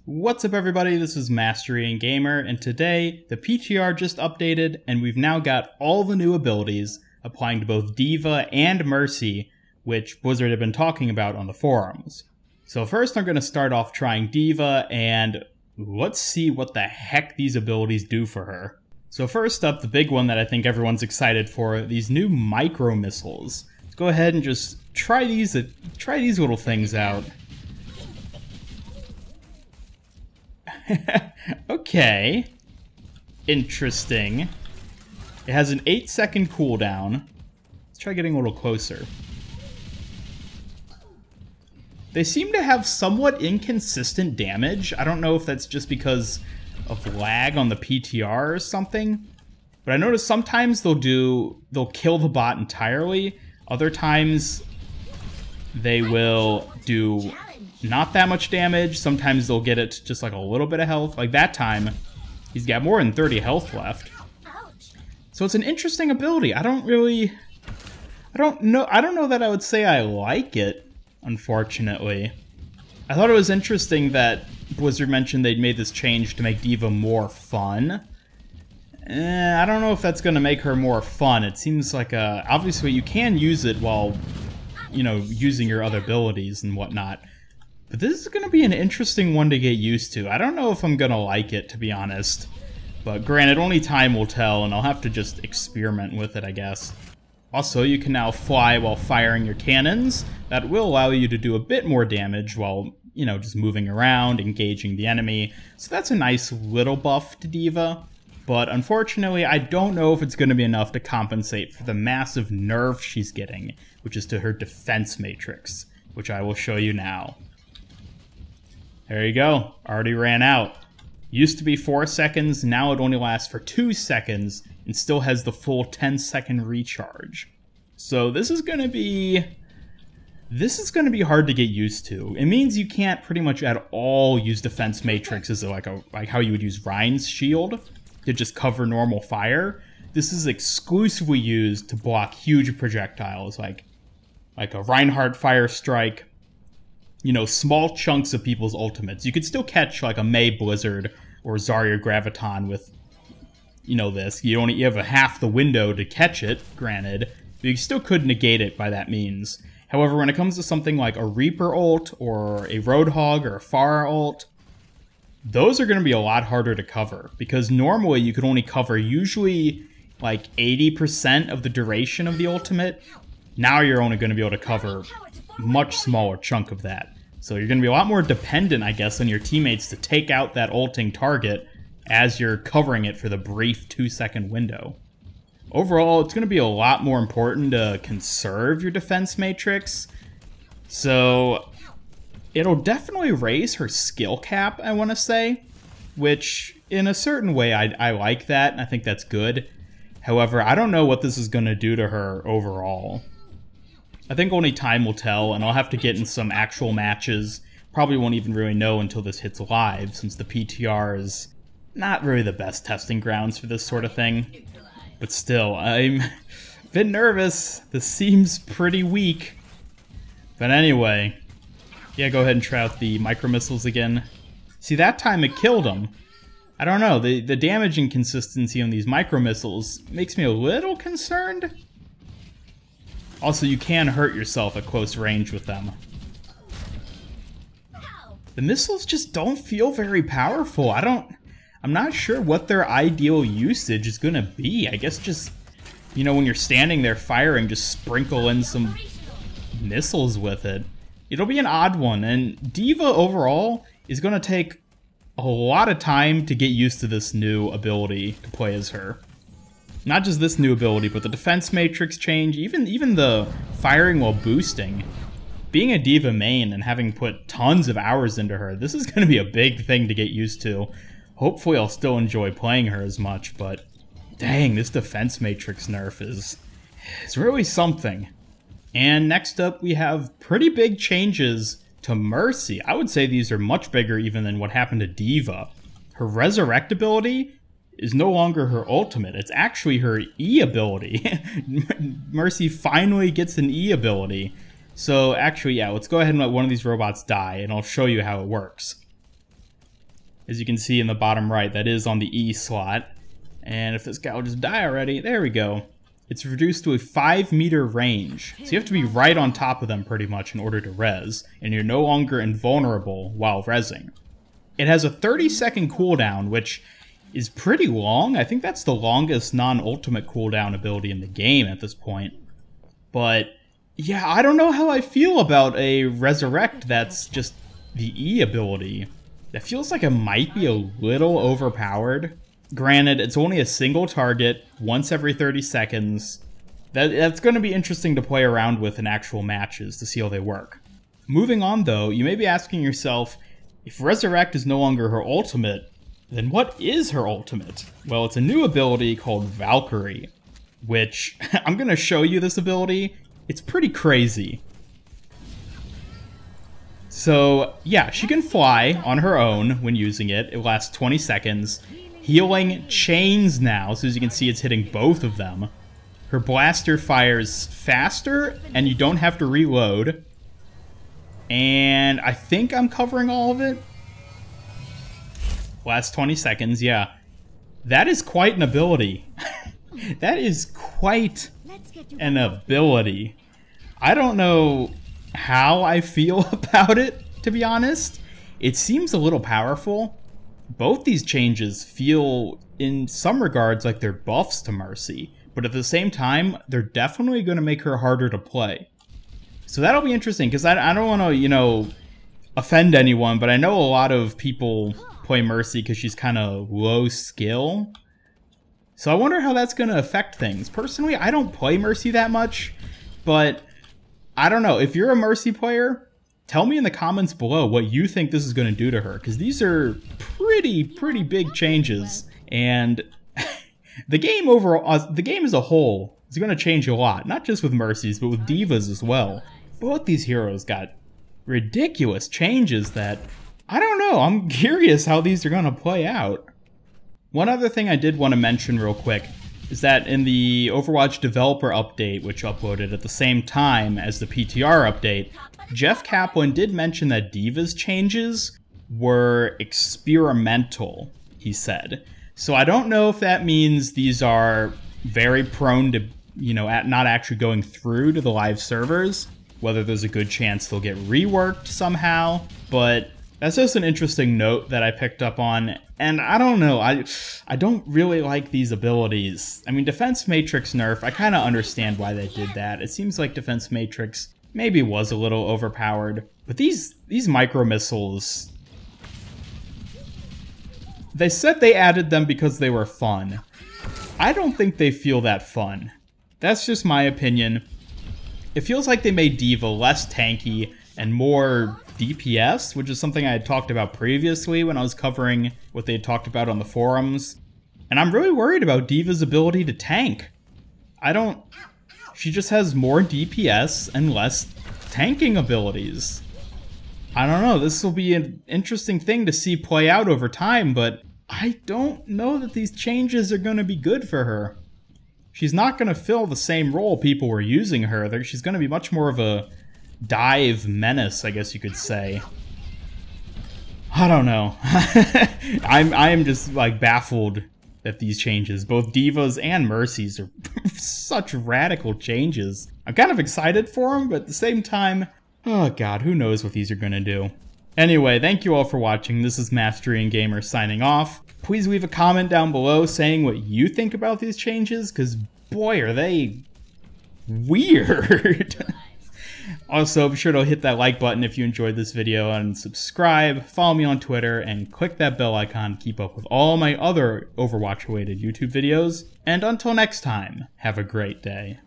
What's up everybody, this is Mastery and Gamer, and today the PTR just updated and we've now got all the new abilities applying to both D.Va and Mercy, which Blizzard had been talking about on the forums. So first I'm going to start off trying D.Va and let's see what the heck these abilities do for her. So first up, the big one that I think everyone's excited for, these new micro missiles. Let's go ahead and just try these little things out. Okay. Interesting. It has an 8-second cooldown. Let's try getting a little closer. They seem to have somewhat inconsistent damage. I don't know if that's just because of lag on the PTR or something. But I notice sometimes they'll kill the bot entirely. Other times they will do not that much damage. Sometimes they'll get it to just like a little bit of health. Like that time, he's got more than 30 health left. So it's an interesting ability. I don't know that I would say I like it, unfortunately. I thought it was interesting that Blizzard mentioned they'd made this change to make D.Va more fun. I don't know if that's going to make her more fun. It seems like, obviously you can use it while, you know, using your other abilities and whatnot. But this is going to be an interesting one to get used to. I don't know if I'm going to like it, to be honest. But granted, only time will tell, and I'll have to just experiment with it, I guess. Also, you can now fly while firing your cannons. That will allow you to do a bit more damage while, you know, just moving around, engaging the enemy. So that's a nice little buff to D.Va. But unfortunately, I don't know if it's going to be enough to compensate for the massive nerf she's getting, which is to her defense matrix, which I will show you now. There you go, already ran out. Used to be 4 seconds, now it only lasts for 2 seconds and still has the full 10-second recharge. So this is gonna be hard to get used to. It means you can't pretty much at all use defense matrix as like how you would use Rein's shield to just cover normal fire. This is exclusively used to block huge projectiles like a Reinhardt fire strike. You know, small chunks of people's ultimates. You could still catch like a Mei Blizzard or Zarya Graviton with, you know, this. You have a half the window to catch it, granted, but you still could negate it by that means. However, when it comes to something like a Reaper ult or a Roadhog or a Pharah ult, those are going to be a lot harder to cover because normally you could only cover usually like 80% of the duration of the ultimate. Now you're only going to be able to cover a much smaller chunk of that. So you're going to be a lot more dependent, I guess, on your teammates to take out that ulting target as you're covering it for the brief 2-second window. Overall, it's going to be a lot more important to conserve your defense matrix. So it'll definitely raise her skill cap, I want to say, which in a certain way I like that, and I think that's good. However, I don't know what this is going to do to her overall. I think only time will tell, and I'll have to get in some actual matches. Probably won't even really know until this hits live, since the PTR is not really the best testing grounds for this sort of thing. But still, I'm a bit nervous. This seems pretty weak. But anyway, yeah, go ahead and try out the micro missiles again. See, that time it killed him. I don't know, the damage inconsistency on these micro missiles makes me a little concerned. Also, you can hurt yourself at close range with them. The missiles just don't feel very powerful. I'm not sure what their ideal usage is gonna be. I guess just, you know, when you're standing there firing, just sprinkle in some missiles with it. It'll be an odd one, and D.Va overall is gonna take a lot of time to get used to this new ability to play as her. Not just this new ability, but the defense matrix change, even the firing while boosting. Being a D.Va main and having put tons of hours into her, this is going to be a big thing to get used to. Hopefully I'll still enjoy playing her as much, but dang, this defense matrix nerf is really something. And next up we have pretty big changes to Mercy. I would say these are much bigger even than what happened to D.Va. Her resurrect ability is no longer her ultimate. It's actually her E ability. Mercy finally gets an E ability. So actually, yeah, let's go ahead and let one of these robots die, and I'll show you how it works. As you can see in the bottom right, that is on the E slot. And if this guy will just die already, there we go. It's reduced to a 5-meter range. So you have to be right on top of them pretty much in order to res, and you're no longer invulnerable while resing. It has a 30-second cooldown, which is pretty long. I think that's the longest non-ultimate cooldown ability in the game at this point. But yeah, I don't know how I feel about a resurrect that's just the E ability. That feels like it might be a little overpowered. Granted, it's only a single target, once every 30 seconds. That's going to be interesting to play around with in actual matches to see how they work. Moving on though, you may be asking yourself, if Resurrect is no longer her ultimate, then what is her ultimate? Well, it's a new ability called Valkyrie, which I'm going to show you this ability. It's pretty crazy. So yeah, she can fly on her own when using it. It lasts 20 seconds. Healing chains now, so as you can see it's hitting both of them. Her blaster fires faster, and you don't have to reload. And I think I'm covering all of it. Last 20 seconds, yeah. That is quite an ability. That is quite an ability. I don't know how I feel about it, to be honest. It seems a little powerful. Both these changes feel, in some regards, like they're buffs to Mercy, but at the same time, they're definitely going to make her harder to play. So that'll be interesting, because I don't want to, you know, offend anyone, but I know a lot of people play Mercy because she's kind of low skill. So I wonder how that's going to affect things. Personally, I don't play Mercy that much, but I don't know. If you're a Mercy player, tell me in the comments below what you think this is going to do to her, because these are pretty big changes, and the game overall, the game as a whole, is going to change a lot, not just with Mercies, but with D.Vas as well. Both these heroes got ridiculous changes that, I don't know, I'm curious how these are going to play out. One other thing I did want to mention real quick is that in the Overwatch developer update, which uploaded at the same time as the PTR update, Jeff Kaplan did mention that D.Va's changes were experimental, he said. So I don't know if that means these are very prone to, you know, not actually going through to the live servers, whether there's a good chance they'll get reworked somehow, but that's just an interesting note that I picked up on, and I don't know, I don't really like these abilities. I mean, Defense Matrix nerf, I kind of understand why they did that. It seems like Defense Matrix maybe was a little overpowered, but these micro missiles, they said they added them because they were fun. I don't think they feel that fun. That's just my opinion. It feels like they made D.Va less tanky and more DPS, which is something I had talked about previously when I was covering what they had talked about on the forums. And I'm really worried about D.Va's ability to tank. She just has more DPS and less tanking abilities. I don't know, this will be an interesting thing to see play out over time, but I don't know that these changes are going to be good for her. She's not going to fill the same role people were using her. She's going to be much more of a dive menace, I guess you could say. I don't know. I am just like baffled at these changes. Both D.Vas and Mercies are such radical changes. I'm kind of excited for them, but at the same time, oh god, who knows what these are going to do. Anyway, thank you all for watching. This is Mastery Gamer signing off. Please leave a comment down below saying what you think about these changes, because boy, are they weird. Also, be sure to hit that like button if you enjoyed this video, and subscribe, follow me on Twitter, and click that bell icon to keep up with all my other Overwatch-related YouTube videos. And until next time, have a great day.